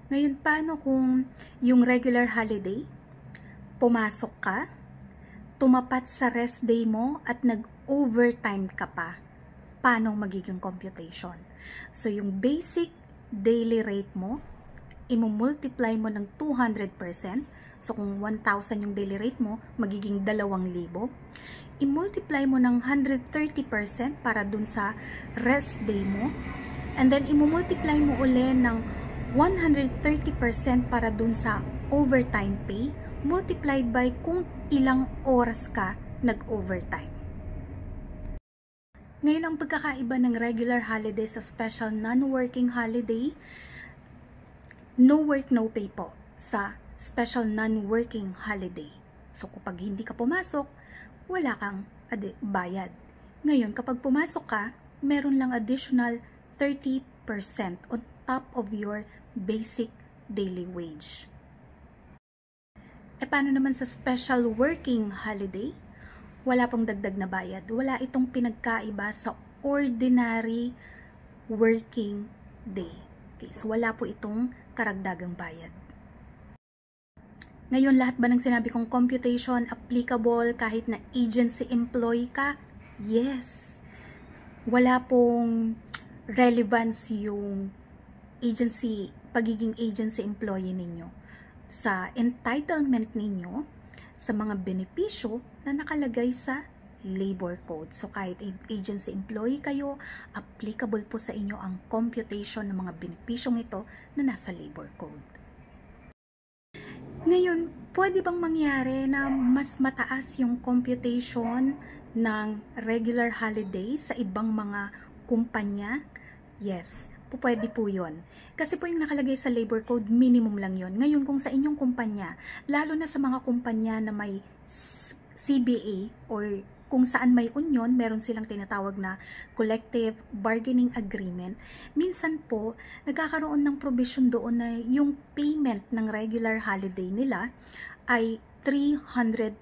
Ngayon, paano kung yung regular holiday, pumasok ka, tumapat sa rest day mo at nag-overtime ka pa? Paano magiging computation? So, yung basic daily rate mo, imumultiply mo ng 200%. So, kung 1,000 yung daily rate mo, magiging 2,000. I-multiply mo ng 130% para dun sa rest day mo. And then, imumultiply mo uli ng 130% para dun sa overtime pay, multiplied by kung ilang oras ka nag-overtime. Ngayon, ang pagkakaiba ng regular holiday sa special non-working holiday, no work, no pay po sa special non-working holiday. So, kapag hindi ka pumasok, wala kang bayad. Ngayon, kapag pumasok ka, meron lang additional 30% on top of your basic daily wage. E paano naman sa special working holiday? Wala pong dagdag na bayad. Wala itong pinagkaiba sa ordinary working day. Okay, so wala po itong karagdagang bayad. Ngayon, lahat ba ng sinabi kong computation applicable kahit na agency employee ka? Yes. Wala pong relevance yung pagiging agency employee ninyo sa entitlement ninyo sa mga benepisyo na nakalagay sa labor code. So, kahit agency employee kayo, applicable po sa inyo ang computation ng mga benepisyong ito na nasa labor code. Ngayon, pwede bang mangyari na mas mataas yung computation ng regular holiday sa ibang mga kumpanya? Yes, pwede po yun. Kasi po yung nakalagay sa labor code, minimum lang yun. Ngayon, kung sa inyong kumpanya, lalo na sa mga kumpanya na may CBA or kung saan may union, meron silang tinatawag na collective bargaining agreement. Minsan po, nagkakaroon ng provision doon na yung payment ng regular holiday nila ay 300%.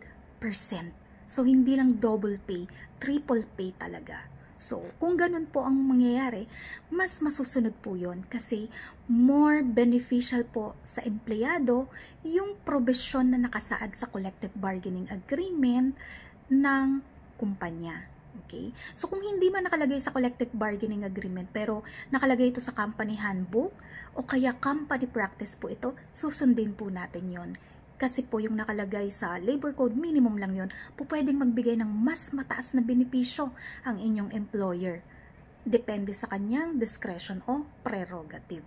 So, hindi lang double pay, triple pay talaga. So, kung ganun po ang mangyayari, mas masusunod po yun kasi more beneficial po sa empleyado yung provision na nakasaad sa collective bargaining agreement ng kumpanya. Okay? So, kung hindi man nakalagay sa collective bargaining agreement pero nakalagay ito sa company handbook o kaya company practice po ito, susundin po natin yon. Kasi po yung nakalagay sa labor code, minimum lang yun, po pwedeng magbigay ng mas mataas na benepisyo ang inyong employer. Depende sa kanyang discretion o prerogative.